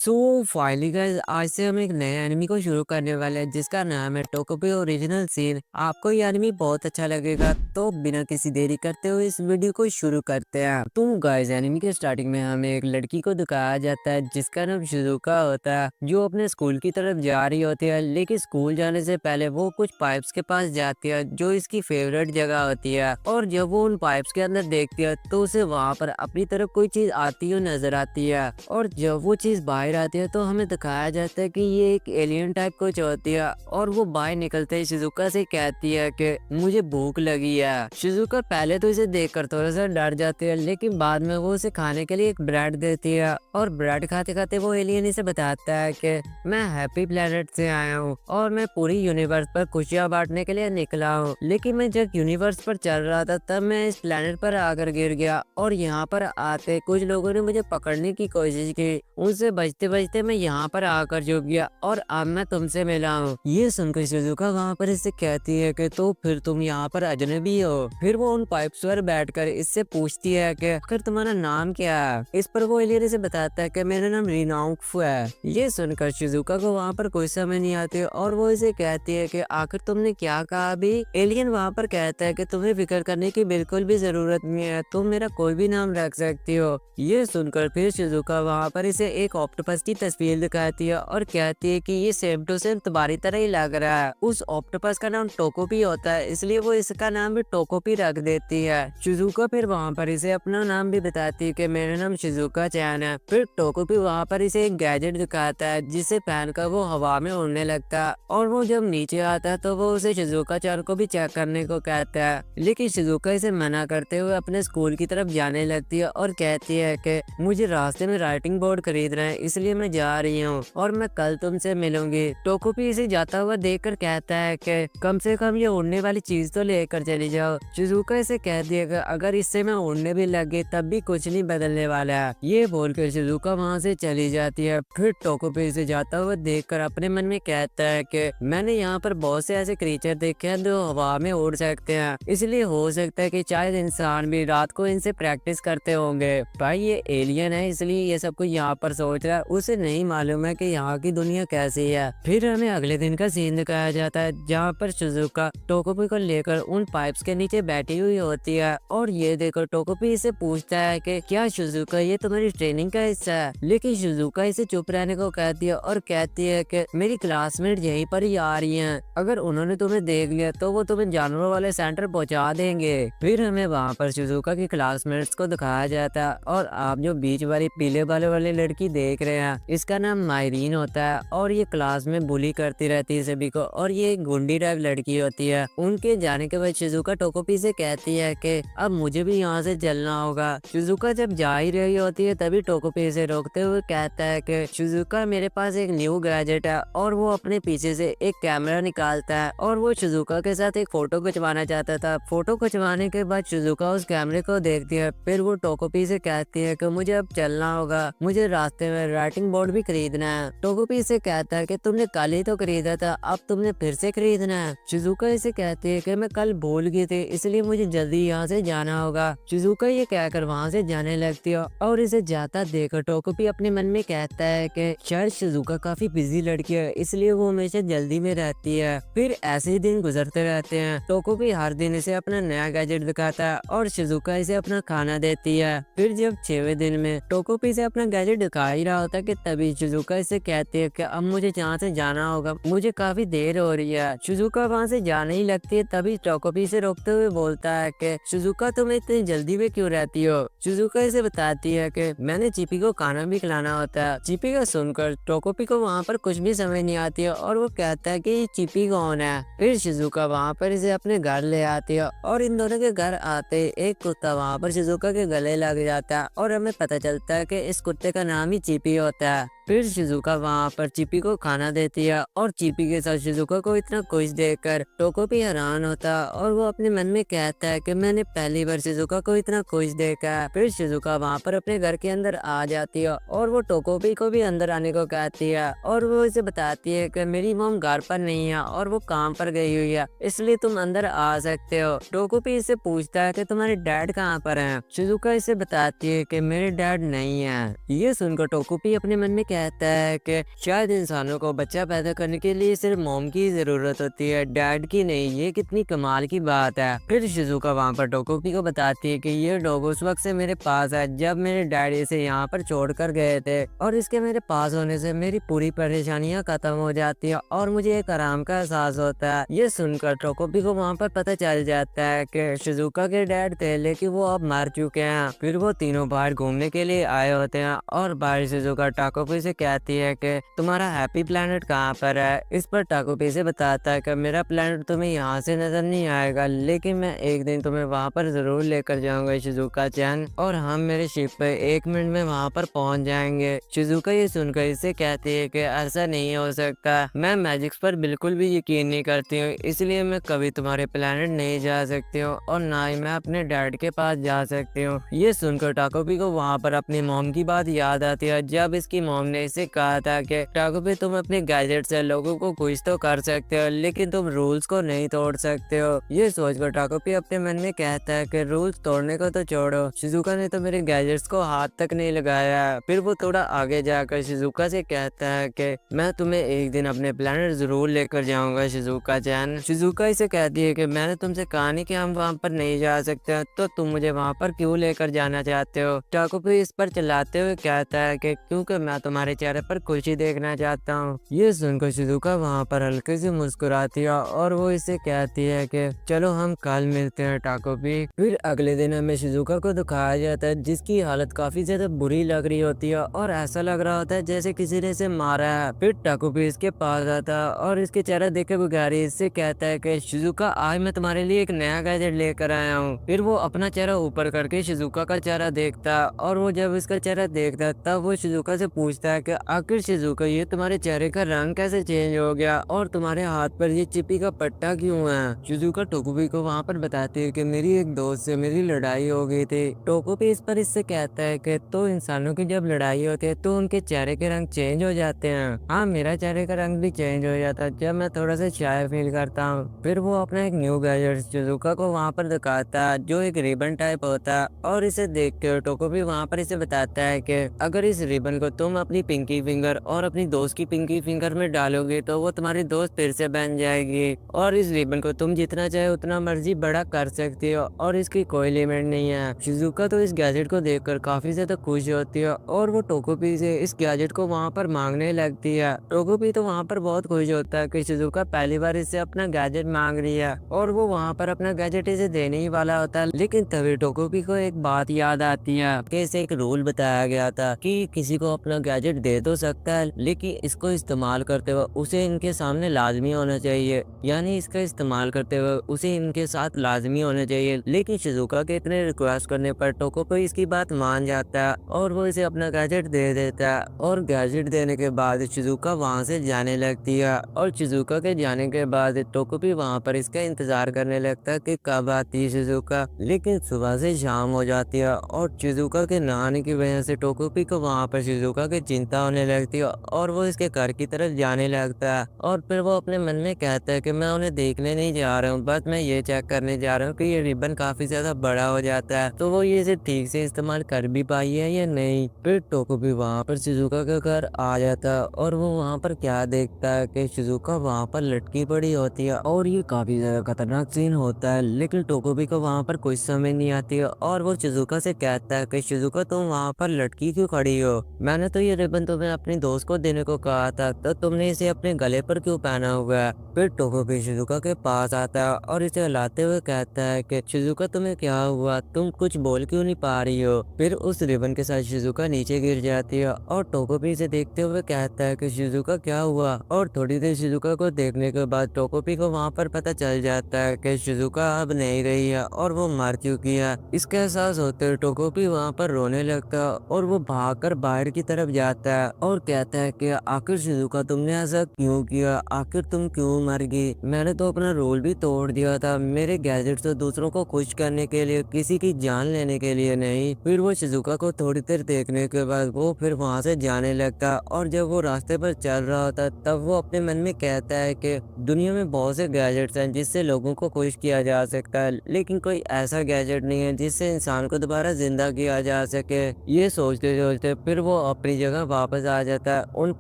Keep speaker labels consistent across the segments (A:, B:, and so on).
A: So finally guys, आज से हम एक नए एनिमी को शुरू करने वाले हैं जिसका नाम है टोकोपी ओरिजिनल सीन। आपको ये एनिमी बहुत अच्छा लगेगा, तो बिना किसी देरी करते हुए इस वीडियो को शुरू करते हैं। तो गाइस, एनिमी के स्टार्टिंग में हमें एक लड़की को दिखाया जाता है जिसका नाम शिजुका होता है, जो अपने स्कूल की तरफ जा रही होती है। लेकिन स्कूल जाने से पहले वो कुछ पाइप्स के पास जाती है जो इसकी फेवरेट जगह होती है, और जब वो उन पाइप्स के अंदर देखती है तो उसे वहाँ पर अपनी तरफ कोई चीज आती हुई नजर आती है। और जब वो चीज बाहर आती है तो हमें दिखाया जाता है कि ये एक एलियन टाइप कुछ होती है, और वो बाहर निकलते ही शिजुका से कहती है कि मुझे भूख लगी है। शिजुका पहले तो इसे देखकर थोड़ा सा डर जाती है, लेकिन बाद में वो उसे खाने के लिए एक ब्रेड देती है, और ब्रेड खाते खाते वो एलियन इसे बताता है कि मैं हैप्पी प्लेनेट से आया हूँ और मैं पूरी यूनिवर्स पर खुशियाँ बांटने के लिए निकला हूँ। लेकिन मैं जब यूनिवर्स पर चल रहा था तब मैं इस प्लेनेट पर आकर गिर गया, और यहाँ पर आते कुछ लोगों ने मुझे पकड़ने की कोशिश की। उनसे बचते बचते मैं यहाँ पर आकर झुक गया, और अब मैं तुमसे मिला हूँ। ये सुनकर शिजुका वहाँ पर इससे कहती है कि तो फिर तुम यहाँ पर अजनबी हो। फिर वो उन पाइप्स पर बैठकर इससे पूछती है कि आखिर तुम्हारा नाम क्या है। इस पर वो एलियन से बताता है कि मेरा नाम रिनाउफ है। ये सुनकर शिजुका को वहाँ पर कोई समझ नहीं आती, और वो इसे कहती है कि आखिर तुमने क्या कहा अभी। एलियन वहाँ पर कहता है कि तुम्हें फिक्र करने की बिल्कुल भी जरूरत नहीं है, तुम मेरा कोई भी नाम रख सकती हो। ये सुनकर फिर शिजुका वहाँ पर इसे एक ऑक्टोपस की तस्वीर दिखाती है और कहती है कि ये सेम टू सेम तुम्हारी तरह ही लग रहा है। उस ऑक्टोपस का नाम टोकोपी होता है, इसलिए वो इसका नाम भी टोकोपी रख देती है। शिजुका फिर वहाँ पर इसे अपना नाम भी बताती है कि मेरा नाम शिजुका चैन है। फिर टोकोपी वहाँ पर इसे एक गैजेट दिखाता है जिसे पहनकर वो हवा में उड़ने लगता है, और वो जब नीचे आता है तो वो उसे शिजुका चैन को भी चेक करने को कहता है। लेकिन शिजुका इसे मना करते हुए अपने स्कूल की तरफ जाने लगती है और कहती है कि मुझे रास्ते में राइटिंग बोर्ड खरीदना है, इसलिए मैं जा रही हूँ और मैं कल तुमसे मिलूंगी। टोकोपी इसे जाता हुआ देखकर कहता है कि कम से कम ये उड़ने वाली चीज तो लेकर चली जाओ। शिजुका इसे कह दिया अगर इससे मैं उड़ने भी लग गई तब भी कुछ नहीं बदलने वाला है। ये बोलकर शिजुका वहाँ से चली जाती है। फिर टोकोपी इसे जाता हुआ देखकर अपने मन में कहता है कि मैंने यहाँ पर बहुत से ऐसे क्रीचर देखे हैं जो हवा में उड़ सकते हैं, इसलिए हो सकता है कि शायद इंसान भी रात को इनसे प्रैक्टिस करते होंगे। भाई ये एलियन है, इसलिए ये सब कुछ यहाँ पर सोच रहा है, उसे नहीं मालूम है कि यहाँ की दुनिया कैसी है। फिर हमें अगले दिन का सीन दिखाया जाता है जहाँ पर शिजुका टोकोपी को लेकर उन पाइप्स के नीचे बैठी हुई होती है, और ये देखकर टोकोपी इसे पूछता है कि क्या शिजुका ये तुम्हारी ट्रेनिंग का हिस्सा है। लेकिन शिजुका इसे चुप रहने को कहती है और कहती है कि मेरी क्लासमेट यहीं पर ही आ रही हैं, अगर उन्होंने तुम्हें देख लिया तो वो तुम्हें जानवरों वाले सेंटर पहुँचा देंगे। फिर हमें वहाँ पर शिजुका की क्लासमेट्स को दिखाया जाता है, और आप जो बीच वाली पीले बालों वाली लड़की देख रहे हैं इसका नाम मायरीन होता है, और ये क्लास में बुली करती रहती है सभी को, और ये एक गुंडी टाइप लड़की होती है। उनके जाने के बाद शिजुका टोकोपी से कहती है कि अब मुझे भी यहाँ से चलना होगा। शिजुका जब जा ही रही होती है तभी टोकोपी से रोकते हुए कहता है कि शिजुका मेरे पास एक न्यू गैजेट है, और वो अपने पीछे से एक कैमरा निकालता है, और वो शिजुका के साथ एक फोटो खिंचवाना चाहता था। फोटो खिंचवाने के बाद शिजुका उस कैमरे को देखती है। फिर वो टोकोपी से कहती है कि मुझे अब चलना होगा, मुझे रास्ते में राइटिंग बोर्ड भी खरीदना है। टोकोपी से कहता है कि तुमने कल ही तो खरीदा था, अब तुमने फिर से खरीदना है। शिजुका इसे कहती है कि मैं कल भूल गई थी, इसलिए मुझे जल्दी यहाँ से जाना होगा। शिजुका ये कहकर वहाँ से जाने लगती है, और इसे जाता देखकर टोकोपी अपने मन में कहता है कि शायद शिजुका काफी बिजी लड़की है, इसलिए वो हमेशा जल्दी में रहती है। फिर ऐसे ही दिन गुजरते रहते हैं। टोकोपी हर दिन इसे अपना नया गैजेट दिखाता है, और शिजुका इसे अपना खाना देती है। फिर जब 6वें दिन में टोकोपी से अपना गैजेट दिखा ही रहा होता है कि तभी शिजुका इसे कहती है कि अब मुझे यहाँ से जाना होगा, मुझे काफी देर हो रही है। शिजुका वहाँ से जाने ही लगती है, तभी टोकोपी से रोकते हुए बोलता है कि शिजुका तुम इतनी जल्दी में क्यों रहती हो। शिजुका इसे बताती है कि मैंने चिपी को खाना भी खिलाना होता है। चिपी का सुनकर टोकोपी को वहाँ पर कुछ भी समझ नहीं आती है, और वो कहता है कि ये चिपी कौन है। फिर शिजुका वहाँ पर इसे अपने घर ले आती है, और इन दोनों के घर आते एक कुत्ता वहाँ पर शिजुका के गले लग जाता है, और हमें पता चलता है कि इस कुत्ते का नाम ही चिपी होता है। फिर शिजुका वहाँ पर चिपी को खाना देती है, और चिपी के साथ शिजुका को इतना खुश देखकर टोकोपी हैरान होता है, और वो अपने मन में कहता है कि मैंने पहली बार शिजुका को इतना खुश देखा है। फिर शिजुका वहाँ पर अपने घर के अंदर आ जाती है, और वो टोकोपी को भी अंदर आने को कहती है, और वो इसे बताती है कि मेरी मॉम घर पर नहीं है और वो काम पर गई हुई है, इसलिए तुम अंदर आ सकते हो। टोकोपी इससे पूछता है कि तुम्हारे डैड कहाँ पर हैं। शिजुका इसे बताती है कि मेरे डैड नहीं है। ये सुनकर टोकोपी अपने मन में कहता है कि शायद इंसानों को बच्चा पैदा करने के लिए सिर्फ मॉम की जरूरत होती है, डैड की नहीं। ये कितनी कमाल की बात है। फिर शिजुका वहाँ पर टोकोपी को बताती है कि ये डॉग उस वक्त से मेरे पास है जब मेरे डैडी इसे यहाँ पर छोड़ कर गए थे, और इसके मेरे पास होने से मेरी पूरी परेशानियाँ खत्म हो जाती है और मुझे एक आराम का एहसास होता है। ये सुनकर टोकोपी को वहाँ पर पता चल जाता है कि शिजुका के डैड थे लेकिन वो अब मर चुके हैं। फिर वो तीनों बाहर घूमने के लिए आए होते हैं और बाहर शिजुका टाकोपी से कहती है कि तुम्हारा हैप्पी प्लेनेट कहाँ पर है। इस पर टाकोपी से बताता है कि मेरा प्लेनेट तुम्हें यहाँ से नजर नहीं आएगा, लेकिन मैं एक दिन तुम्हें वहाँ पर जरूर लेकर जाऊंगा शिजुका चैन, और हम मेरे शिप पे 1 मिनट में वहाँ पर पहुँच जाएंगे। शिजुका ये सुनकर इससे कहती है कि ऐसा नहीं हो सकता, मैं मैजिक्स पर बिल्कुल भी यकीन नहीं करती हूँ, इसलिए मैं कभी तुम्हारे प्लेनेट नहीं जा सकती हूँ और ना ही मैं अपने डैड के पास जा सकती हूँ। ये सुनकर टाकोपी को वहाँ पर अपनी मॉम की बात याद आती है, जब इसकी मॉम ने इसे कहा था कि टाकोपी तुम अपने गैजेट से लोगों को खुश तो कर सकते हो लेकिन तुम रूल्स को नहीं तोड़ सकते हो। ये सोचकर टाकोपी अपने मन में कहता है कि रूल्स तोड़ने को तो छोड़ो, शिजुका ने तो मेरे गैजेट्स को हाथ तक नहीं लगाया। फिर वो थोड़ा आगे जाकर शिजुका से कहता है कि मैं तुम्हें एक दिन अपने प्लेनेट जरूर लेकर जाऊंगा शिजुका चैन। शिजुका इसे कहती है कि मैंने तुमसे कहा नहीं कि हम वहाँ पर नहीं जा सकते, तो तुम मुझे वहाँ पर क्यों लेकर जाना चाहते हो। टाकोपी इस पर चिल्लाते हुए कहता है कि क्योंकि मैं तुम्हारे चेहरे पर खुशी देखना चाहता हूँ। ये सुनकर शिजुका वहाँ पर हल्के से मुस्कुराती है और वो इसे कहती है कि चलो हम कल मिलते हैं टाकोपी। फिर अगले दिन हमें शिजुका को दिखाया जाता है जिसकी हालत काफी ज्यादा बुरी लग रही होती है और ऐसा लग रहा होता है जैसे किसी ने इसे मारा है। फिर टाकोपी इसके पास आता है और इसके चेहरा देख के बुखारी इससे कहता है कि शिजुका आज मैं तुम्हारे लिए एक नया गैजेट लेकर आया हूँ। फिर वो अपना चेहरा ऊपर करके शिजुका का चेहरा देखता है और वो जब इसका चेहरा देखता है तब वो शिजुका से पूछता है कि आखिर शिजुका ये तुम्हारे चेहरे का रंग कैसे चेंज हो गया और तुम्हारे हाथ पर ये चिपी का पट्टा क्यों है। शिजुका टोकोपी को वहाँ पर बताती है कि मेरी एक दोस्त से मेरी लड़ाई हो गई थी। टोकोपी इस पर इससे कहता है कि तो इंसानों की जब लड़ाई होती है तो उनके चेहरे के रंग चेंज हो जाते हैं। हाँ, मेरा चेहरे का रंग भी चेंज हो जाता है जब मैं थोड़ा सा शाय फील करता हूँ। फिर वो अपना एक न्यू गैजेट शिजुका को वहाँ पर दिखाता है जो एक रिबन टाइप होता है और इसे देख कर टोकोपी वहाँ पर इसे बताता है कि अगर इस रिबन को तुम अपनी पिंकी फिंगर और अपनी दोस्त की पिंकी फिंगर में डालोगे तो वो तुम्हारी दोस्त फिर से बन जाएगी, और इस रिबन को तुम जितना चाहे उतना मर्जी बड़ा कर सकती हो और इसकी कोई लिमिट नहीं है। शिजुका तो इस गैजेट को देखकर काफी ज्यादा खुश होती है और वो टोकोपी से इस गैजेट को वहाँ पर मांगने लगती है। टोकोपी तो वहाँ पर बहुत खुश होता है कि शिजुका पहली बार इससे अपना गैजेट मांग रही है और वो वहाँ पर अपना गैजेट इसे देने ही वाला होता है, लेकिन तभी टोकोपी को एक बात याद आती है कि इसे एक रूल बताया गया था कि किसी को अपना गैजेट दे तो सकता है लेकिन इसको इस्तेमाल करते हुए उसे इनके सामने लाजमी होना चाहिए, यानी इसका इस्तेमाल करते हुए उसे इनके साथ लाजमी होना चाहिए। लेकिन शिजुका के इतने रिक्वेस्ट करने पर टोकोपी इसकी बात मान जाता है और वो इसे अपना गैजेट दे देता है, और गैजेट देने के बाद शिजुका वहाँ से जाने लगती है और शिजुका के जाने के बाद टोकोपी वहाँ पर इसका इंतजार करने लगता है कि कब आती है शिजुका। लेकिन सुबह से शाम हो जाती है और शिजुका के ना आने की वजह से टोकोपी को वहाँ पर शिजुका की चिंता होने लगती है और वो इसके घर की तरफ जाने लगता है, और फिर वो अपने मन में कहता है कि मैं उन्हें देखने नहीं जा रहा हूँ, बस मैं ये चेक करने जा रहा हूँ कि ये रिबन काफी ज्यादा बड़ा हो जाता है तो वो ये इसे ठीक से इस्तेमाल कर भी पाई है या नहीं। फिर टोकोपी वहाँ पर शिजुका के घर आ जाता है और वो वहाँ पर क्या देखता है कि शिजुका वहाँ पर लटकी पड़ी होती है और ये काफी ज्यादा खतरनाक सीन होता है। लेकिन टोकोपी को वहाँ पर कुछ समझ नहीं आती है और वो शिजुका से कहता है कि शिजुका तुम वहाँ पर लटकी क्यों खड़ी हो, मैंने तो ये रिबन तुम्हें अपनी दोस्त को देने को कहा था, तो तुमने इसे अपने गले पर क्यों पहना हुआ है। फिर टोकोपी शिजुका के पास आता है और इसे हिलाते हुए कहता है कि शिजुका तुम्हें क्या हुआ, तुम कुछ बोल क्यों नहीं पा रही हो। फिर उस रिबन के साथ शिजुका नीचे गिर जाती है और टोकोपी इसे देखते हुए कहता है कि शिजुका क्या हुआ, और थोड़ी देर शिजुका को देखने के बाद टोकोपी को वहाँ पर पता चल जाता है कि शिजुका अब नहीं रही है और वो मर चुकी है। इसका एहसास होते टोकोपी वहाँ पर रोने लगता है और वो भागकर बाहर की तरफ जाता है और कहता है कि आखिर शिजुका तुमने ऐसा क्यों किया, आखिर तुम क्यों मर गई, मैंने तो अपना रोल भी तोड़ दिया था, मेरे गैजेट तो दूसरों को खुश करने के लिए, किसी की जान लेने के लिए नहीं। फिर वो शिजुका को थोड़ी देर देखने के बाद वो फिर वहाँ से जाने लगता और जब वो रास्ते पर चल रहा होता तब वो अपने मन में कहता है कि दुनिया में बहुत से गैजेट्स हैं जिससे लोगों को खुश किया जा सकता है, लेकिन कोई ऐसा गैजेट नहीं है जिससे इंसान को दोबारा जिंदा किया जा सके। ये सोचते सोचते फिर वो अपनी जगह शिज़ुका वापस आ जाता है उन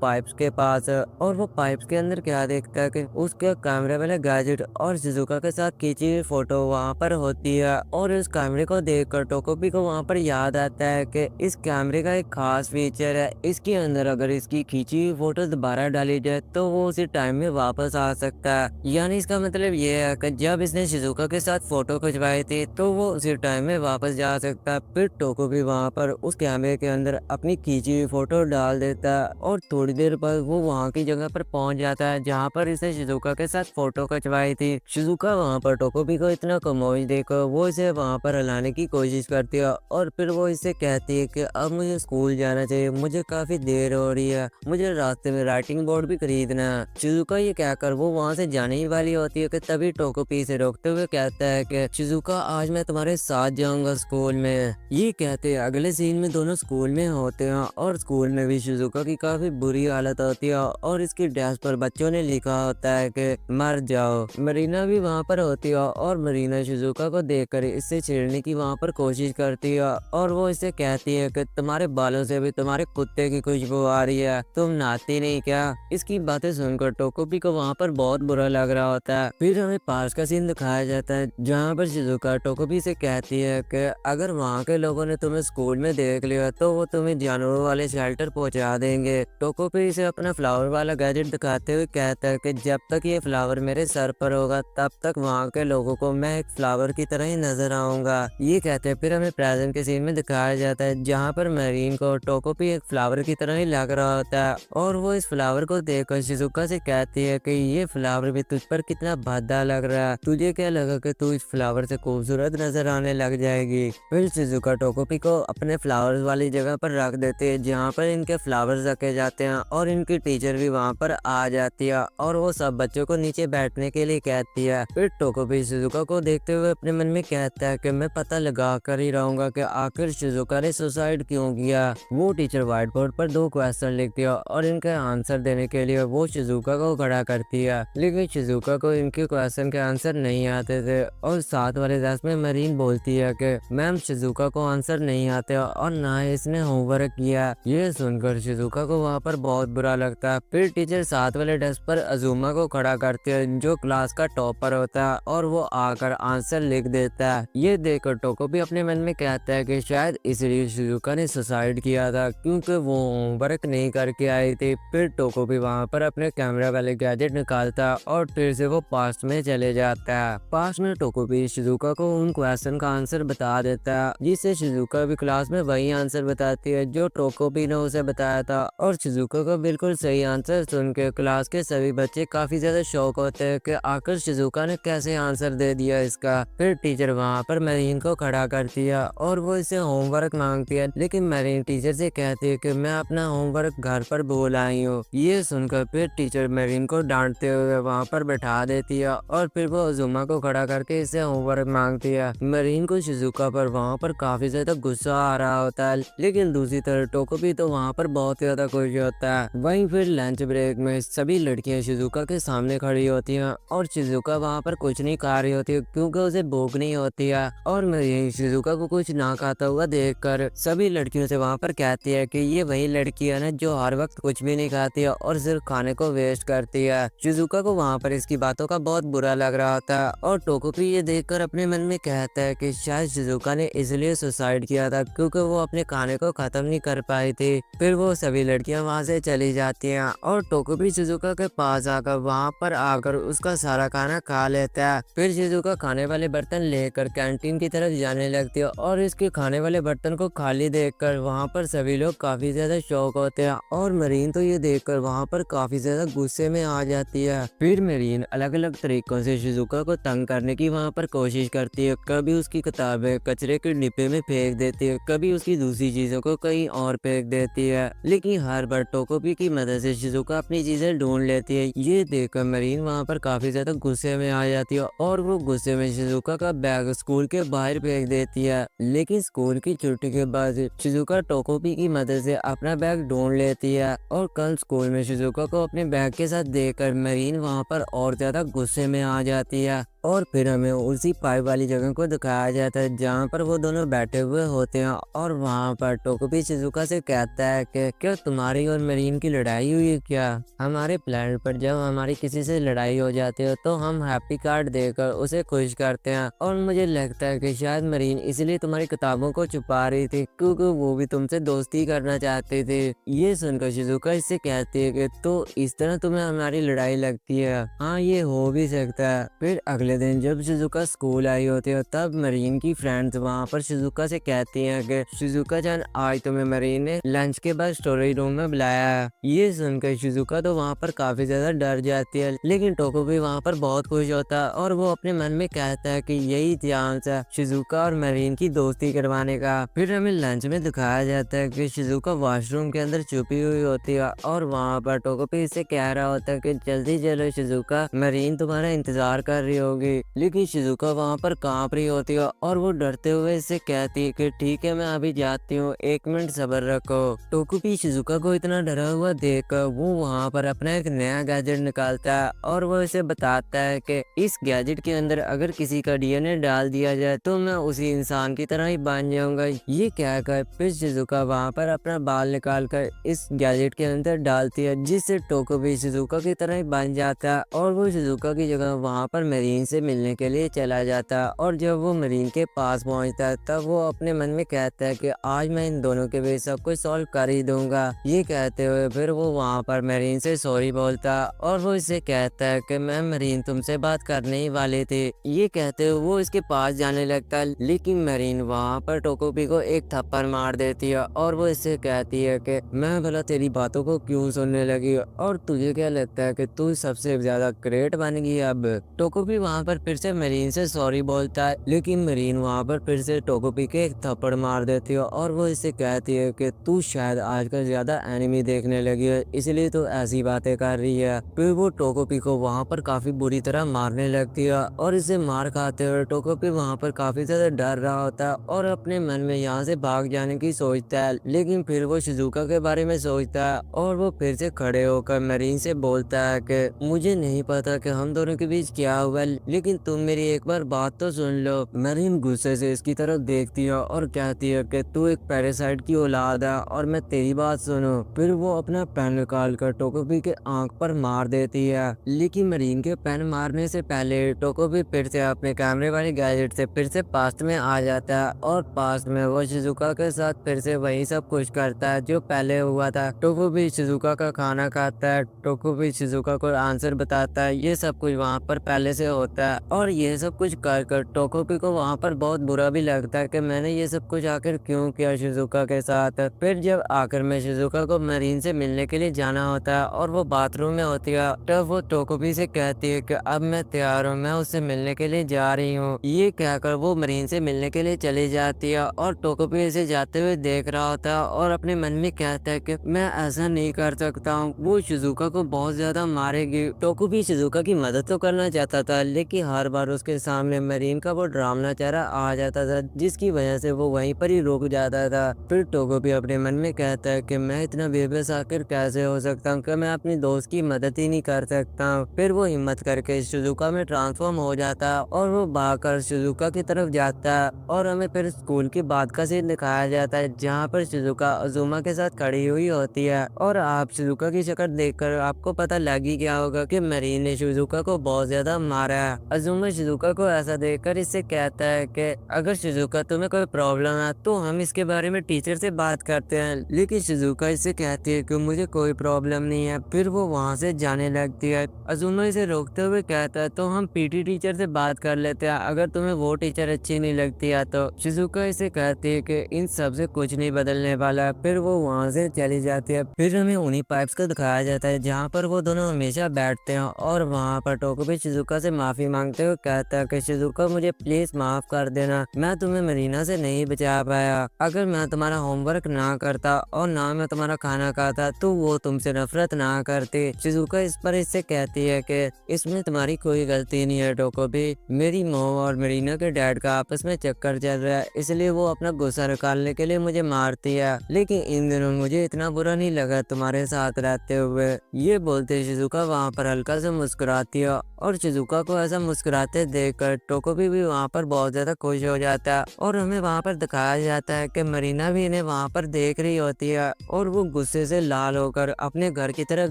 A: पाइप्स के पास और वो पाइप्स के अंदर क्या देखता है कि उसके कैमरे वाले गैजेट और शिज़ुका के साथ खींची हुई फोटो वहाँ पर होती है। और इस कैमरे को देखकर टोकोपी को वहाँ पर याद आता है कि इस कैमरे का एक खास फीचर है, इसके अंदर अगर इसकी खींची हुई फोटो दोबारा डाली जाए तो वो उसी टाइम में वापस आ सकता है। यानी इसका मतलब ये है कि जब इसने शिज़ुका के साथ फोटो खिंचवाई थी तो वो उसी टाइम में वापस जा सकता है। फिर टोकोपी वहाँ पर उस कैमरे के अंदर अपनी खींची हुई फोटो डाल देता है और थोड़ी देर बाद वो वहाँ की जगह पर पहुँच जाता है जहाँ पर इसने शिज़ुका के साथ फोटो खिंचवाई थी। शिज़ुका वहाँ पर टोकोपी को इतना कमोश देखकर वो इसे वहाँ पर हिलाने की कोशिश करती है और फिर वो इससे कहती है कि अब मुझे स्कूल जाना चाहिए, मुझे काफी देर हो रही है, मुझे रास्ते में राइटिंग बोर्ड भी खरीदना है। शिज़ुका ये कहकर वो वहाँ से जाने ही वाली होती है कि तभी टोकोपी से रोकते हुए कहता है कि शिज़ुका आज मैं तुम्हारे साथ जाऊंगा स्कूल में। ये कहते हैं अगले सीन में दोनों स्कूल में होते हैं और स्कूल में भी शिज़ुका की काफी बुरी हालत होती है और इसकी डेस्क पर बच्चों ने लिखा होता है कि मर जाओ। मरीना भी वहाँ पर होती है और मरीना शिज़ुका को देखकर इससे छेड़ने की वहाँ पर कोशिश करती है और वो इससे कहती है कि तुम्हारे बालों से भी तुम्हारे कुत्ते की खुशबू आ रही है, तुम नहाती नहीं क्या। इसकी बातें सुनकर टोकोपी को वहाँ पर बहुत बुरा लग रहा होता है। फिर हमें पास का सीन दिखाया जाता है जहाँ पर शिज़ुका टोकोपी से कहती है कि अगर वहाँ के लोगों ने तुम्हें स्कूल में देख लिया तो वो तुम्हें जानवरों वाले शेल्टर पहुँचा देंगे। टोकोपी इसे अपना फ्लावर वाला गैजेट दिखाते हुए कहता है कि जब तक ये फ्लावर मेरे सर पर होगा तब तक वहाँ के लोगों को मैं एक फ्लावर की तरह ही नजर आऊंगा। ये कहते हैं फिर हमें प्रेजेंट के सीन में दिखाया जाता है जहाँ पर मरीन को टोकोपी एक फ्लावर की तरह ही लग रहा होता है और वो इस फ्लावर को देखकर शिज़ुका से कहती है कि ये फ्लावर भी तुझ पर कितना भद्दा लग रहा है, तुझे क्या लगा कि तू इस फ्लावर से खूबसूरत नजर आने लग जाएगी। फिर शिज़ुका टोकोपी को अपने फ्लावर्स वाली जगह पर रख देते हैं जहाँ पर इनके फ्लावर्स रखे जाते हैं और इनकी टीचर भी वहाँ पर आ जाती है और वो सब बच्चों को नीचे बैठने के लिए कहती है। फिर टोकोपी शिज़ुका को देखते हुए अपने मन में कहता है कि मैं पता लगा कर ही रहूंगा कि आखिर शिज़ुका ने सुसाइड क्यों किया। वो टीचर व्हाइट बोर्ड पर 2 क्वेश्चन लिखती है और इनके आंसर देने के लिए वो शिज़ुका को खड़ा करती है, लेकिन शिज़ुका को इनके क्वेश्चन के आंसर नहीं आते थे और साथ वाले क्लास में मरीन बोलती है कि मैम शिज़ुका को आंसर नहीं आते और ना ही इसने होमवर्क किया। ये सुनकर शिज़ुका को वहाँ पर बहुत बुरा लगता है। फिर टीचर साथ वाले डेस्क पर अजुमा को खड़ा करती है जो क्लास का टॉपर होता है और वो आकर आंसर लिख देता है। ये देखकर टोकोपी अपने मन में कहता है कि शायद इसलिए शिज़ुका ने सुसाइड किया था क्योंकि वो होमवर्क नहीं करके आई थी। फिर टोकोपी वहाँ पर अपने कैमरा वाले गैजेट निकालता है और फिर से वो पास्ट में चले जाता है। पास्ट में टोकोपी शिज़ुका को उन क्वेश्चन का आंसर बता देता है जिससे शिज़ुका भी क्लास में वही आंसर बताती है जो टोकोपी ने उसे बताया था और शिज़ुका को बिल्कुल सही आंसर सुन के क्लास के सभी बच्चे काफी ज्यादा शौक होते हैं कि आखिर शिज़ुका ने कैसे आंसर दे दिया इसका। फिर टीचर वहाँ पर मरीन को खड़ा करती है और वो इससे होमवर्क मांगती है, लेकिन मरीन टीचर से कहती है कि मैं अपना होमवर्क घर पर भूल आई हूँ। ये सुनकर फिर टीचर मरीन को डांटते हुए वहाँ पर बैठा देती है और फिर वो अजुमा को खड़ा करके इससे होमवर्क मांगती है। मरीन को शिज़ुका पर वहाँ पर काफी ज्यादा गुस्सा आ रहा होता है, लेकिन दूसरी तरफ टोकोपी तो वहाँ पर बहुत ज्यादा खुश होता है। वहीं फिर लंच ब्रेक में सभी लड़कियां शिज़ुका के सामने खड़ी होती हैं और शिज़ुका वहाँ पर कुछ नहीं खा रही होती क्योंकि उसे भूख नहीं होती है और मरीन शिज़ुका को कुछ ना खाता हुआ देखकर सभी लड़कियों से वहाँ पर कहती है कि ये वही लड़की है ना जो हर वक्त कुछ भी नहीं खाती है और सिर्फ खाने को वेस्ट करती है। शिज़ुका को वहाँ पर इसकी बातों का बहुत बुरा लग रहा होता है और टोकोपी ये देखकर अपने मन में कहता है कि शायद शिज़ुका ने इसलिए सुसाइड किया था क्योंकि वो अपने खाने को खत्म नहीं कर पाई थी। फिर वो सभी लड़कियां वहाँ से चली जाती हैं और टोकोपी शिज़ुका के पास आकर वहाँ पर आकर उसका सारा खाना खा लेता है। फिर शिज़ुका खाने वाले बर्तन लेकर कैंटीन की तरफ जाने लगती है और इसके खाने वाले बर्तन को खाली देखकर वहाँ पर सभी लोग काफी ज्यादा शौक होते हैं और मरीन तो ये देखकर वहाँ पर काफी ज्यादा गुस्से में आ जाती है। फिर मरीन अलग अलग तरीकों से शिज़ुका को तंग करने की वहाँ पर कोशिश करती है, कभी उसकी किताबें कचरे के डिब्बे में फेंक देती है, कभी उसकी दूसरी चीजों को कहीं और फेंक देती है, लेकिन हर बार टोकोपी की मदद से शिज़ुका अपनी चीजें ढूंढ लेती है। ये देखकर मरीन वहाँ पर काफी ज्यादा गुस्से में आ जाती है और वो गुस्से में शिज़ुका का बैग स्कूल के बाहर फेंक देती है। लेकिन स्कूल की छुट्टी के बाद शिज़ुका टोकोपी की मदद से अपना बैग ढूंढ लेती है और कल स्कूल में शिज़ुका को अपने बैग के साथ देखकर मरीन वहाँ पर और ज्यादा गुस्से में आ जाती है और फिर हमें उसी पाइप वाली जगह को दिखाया जाता है जहाँ पर वो दोनों बैठे हुए होते हैं और वहाँ पर टोकोपी शिजुका से कहता है कि क्या तुम्हारी और मरीन की लड़ाई हुई है क्या। हमारे प्लेनेट पर जब हमारी किसी से लड़ाई हो जाती है तो हम हैप्पी कार्ड देकर उसे खुश करते हैं और मुझे लगता है कि शायद मरीन इसलिए तुम्हारी किताबों को छुपा रही थी क्योंकि वो भी तुमसे दोस्ती करना चाहते थे। ये सुनकर शिजुका इससे कहती है कि तो इस तरह तुम्हें हमारी लड़ाई लगती है। हाँ ये हो भी सकता है। फिर अगले दिन जब शिजुका स्कूल आई होती है तब मरीन की फ्रेंड्स वहाँ पर शिजुका से कहती हैं कि शिजुका जान आज तुम्हें मरीन ने लंच के बाद स्टोरी रूम में बुलाया है। ये सुनकर शिजुका तो वहाँ पर काफी ज्यादा डर जाती है लेकिन टोकोपी वहाँ पर बहुत खुश होता है और वो अपने मन में कहता है कि यही चांस है शिजुका और मरीन की दोस्ती करवाने का। फिर हमें लंच में दिखाया जाता है कि शिजुका वॉशरूम के अंदर छुपी हुई होती है और वहाँ पर टोकोपी इससे कह रहा होता है कि जल्दी चलो शिजुका मरीन तुम्हारा इंतजार कर रही होगी। लेकिन शिजुका वहाँ पर कांप रही होती है और वो डरते हुए इससे कहती है कि ठीक है मैं अभी जाती हूँ, 1 मिनट सब्र रखो। टोकोपी शिजुका को इतना डरा हुआ देखकर वो वहाँ पर अपना एक नया गैजेट निकालता है और वो इसे बताता है कि इस गैजेट के अंदर अगर किसी का डीएनए डाल दिया जाए तो मैं उसी इंसान की तरह ही बन जाऊंगा। ये कहकर फिर शिजुका वहाँ पर अपना बाल निकाल कर इस गैजेट के अंदर डालती है जिससे टोकोपी शिजुका की तरह ही बन जाता है और वो शिजुका की जगह वहाँ पर मरीन से मिलने के लिए चला जाता है। और जब वो मरीन के पास पहुँचता है तब वो अपने मन में कहता है कि आज मैं इन दोनों के बीच सब कुछ सॉल्व कर ही दूंगा। ये कहते हुए फिर वो वहाँ पर मरीन से सॉरी बोलता और वो इससे कहता है कि मैं मरीन तुमसे बात करने ही वाले थे। ये कहते हुए वो इसके पास जाने लगता है लेकिन मरीन वहाँ पर टोकोपी को एक थप्पड़ मार देती है और वो इससे कहती है कि मैं भला तेरी बातों को क्यों सुनने लगी और तुझे क्या लगता है कि तू सबसे ज्यादा ग्रेट बन गई अब। टोकोपी वहाँ पर फिर से मरीन से सॉरी बोलता है लेकिन मरीन वहाँ पर फिर से टोकोपी के एक थप्पड़ मार देती है और वो इससे कहती है कि तू शायद आजकल ज्यादा एनिमी देखने लगी है इसलिए तो ऐसी बातें कर रही है। फिर वो टोकोपी को वहाँ पर काफी बुरी तरह मारने लगती है और इसे मार खाते हुए टोकोपी वहाँ पर काफी ज्यादा डर रहा होता है और अपने मन में यहाँ से भाग जाने की सोचता है लेकिन फिर वो शिजुका के बारे में सोचता है और वो फिर से खड़े होकर मरीन से बोलता है कि मुझे नहीं पता कि हम दोनों के बीच क्या हुआ लेकिन तुम मेरी एक बार बात तो सुन लो। मरीन गुस्से से इसकी तरफ देखती है और कहती है कि तू एक पैरासाइट की औलाद है और मैं तेरी बात सुनूं। फिर वो अपना पेन निकाल कर टोकोपी के आंख पर मार देती है लेकिन मरीन के पेन मारने से पहले टोकोपी फिर से अपने कैमरे वाले गैजेट से फिर से पास्ट में आ जाता है और पास्ट में वो शिजुका के साथ फिर से वही सब कुछ करता है जो पहले हुआ था। टोकोपी शिजुका का खाना खाता है, टोकोपी शिजुका को आंसर बताता है, ये सब कुछ वहाँ पर पहले से होता है और ये सब कुछ कर टोकोपी को वहाँ पर बहुत बुरा भी लगता है कि मैंने ये सब कुछ आखिर क्यों किया शिजुका के साथ। फिर जब आखिर में शिजुका को मरीन से मिलने के लिए जाना होता है और वो बाथरूम में होती है तब वो टोकोपी से कहती है कि अब मैं तैयार हूँ, मैं उससे मिलने के लिए जा रही हूँ। ये कहकर वो मरीन से मिलने के लिए चली जाती है और टोकोपी इसे जाते हुए देख रहा होता है और अपने मन में कहता है कि मैं ऐसा नहीं कर सकता हूँ, वो शिजुका को बहुत ज्यादा मारेगी। टोकोपी शिजुका की मदद तो करना चाहता था लेकिन हर बार उसके सामने मरीन का वो डरावना चेहरा आ जाता था जिसकी वजह से वो वहीं पर ही रुक जाता था। फिर टोकोपी अपने मन में कहता है कि मैं इतना बेबस आखिर कैसे हो सकता हूँ कि मैं अपनी दोस्त की मदद ही नहीं कर सकता हूँ। फिर वो हिम्मत करके शिजुका में ट्रांसफॉर्म हो जाता है और वो भागकर शिजुका की तरफ जाता है और हमें फिर स्कूल के बाद का सीन दिखाया जाता है जहाँ पर शिजुका अजुमा के साथ खड़ी हुई होती है और आप शिजुका की शक्ल देखकर आपको पता लग ही गया होगा कि मरीन ने शिजुका को बहुत ज्यादा मारा है। अजुमा शिजुका को ऐसा देखकर इससे कहता है कि अगर शिजुका तुम्हें कोई प्रॉब्लम है तो हम इसके बारे में टीचर से बात करते हैं लेकिन शिजुका इससे कहती है कि मुझे कोई प्रॉब्लम नहीं है। फिर वो वहाँ से जाने लगती है। अजुमा इसे रोकते हुए कहता है तो हम पीटी टीचर से बात कर लेते हैं, अगर तुम्हें वो टीचर अच्छी नहीं लगती है तो। शिजुका इसे कहती है कि इन सब से कुछ नहीं बदलने वाला। फिर वो वहाँ से चली जाती है। फिर हमें उन्हीं पाइप्स को दिखाया जाता है जहाँ पर वो दोनों हमेशा बैठते हैं और वहाँ पर टोकोपी शिजुका से माफी मांगते हुए कहता है कि शिजुका मुझे प्लीज माफ कर देना, मैं तुम्हें मरीना से नहीं बचा पाया। अगर मैं तुम्हारा होमवर्क ना करता और ना मैं तुम्हारा खाना खाता तो वो तुमसे नफरत ना करती। शिजुका इस पर इससे कहती है कि इसमें तुम्हारी कोई गलती नहीं है टोकोपी, मेरी मॉम और मरीना के डैड का आपस में चक्कर चल रहा है इसलिए वो अपना गुस्सा निकालने के लिए मुझे मारती है, लेकिन इन दिनों मुझे इतना बुरा नहीं लगा तुम्हारे साथ रहते हुए। ये बोलते शिजुका वहाँ पर हल्का से मुस्कुराती है और शिजुका को ऐसा मुस्कुराते देखकर टोकोबी भी वहाँ पर बहुत ज्यादा खुश हो जाता है और हमें वहाँ पर दिखाया जाता है कि मरीना भी इन्हें वहाँ पर देख रही होती है और वो गुस्से से लाल होकर अपने घर की तरफ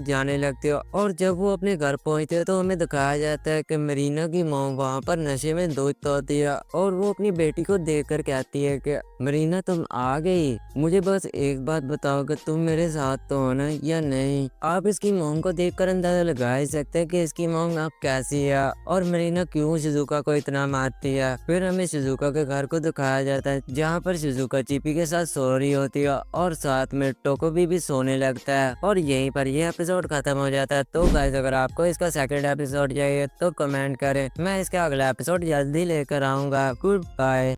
A: जाने लगती है। और जब वो अपने घर पहुँचते हैं तो हमें दिखाया जाता है कि मरीना की मॉम वहाँ पर नशे में धुत होती है और वो अपनी बेटी को देख कर कहती है कि मरीना तुम आ गई, मुझे बस एक बात बताओ कि तुम मेरे साथ तो हो ना या नहीं। आप इसकी मॉम को देखकर अंदाजा लगा ही सकते हैं कि इसकी मॉम अब कैसी है और मरीना क्यों शिजुका को इतना मारती है। फिर हमें शिजुका के घर को दिखाया जाता है जहाँ पर शिजुका चिपी के साथ सो रही होती है और साथ में टोकोबी भी सोने लगता है और यहीं पर ये एपिसोड खत्म हो जाता है। तो गाइस अगर आपको इसका सेकंड एपिसोड चाहिए तो कमेंट करें, मैं इसका अगला एपिसोड जल्दी लेकर आऊंगा। Good bye.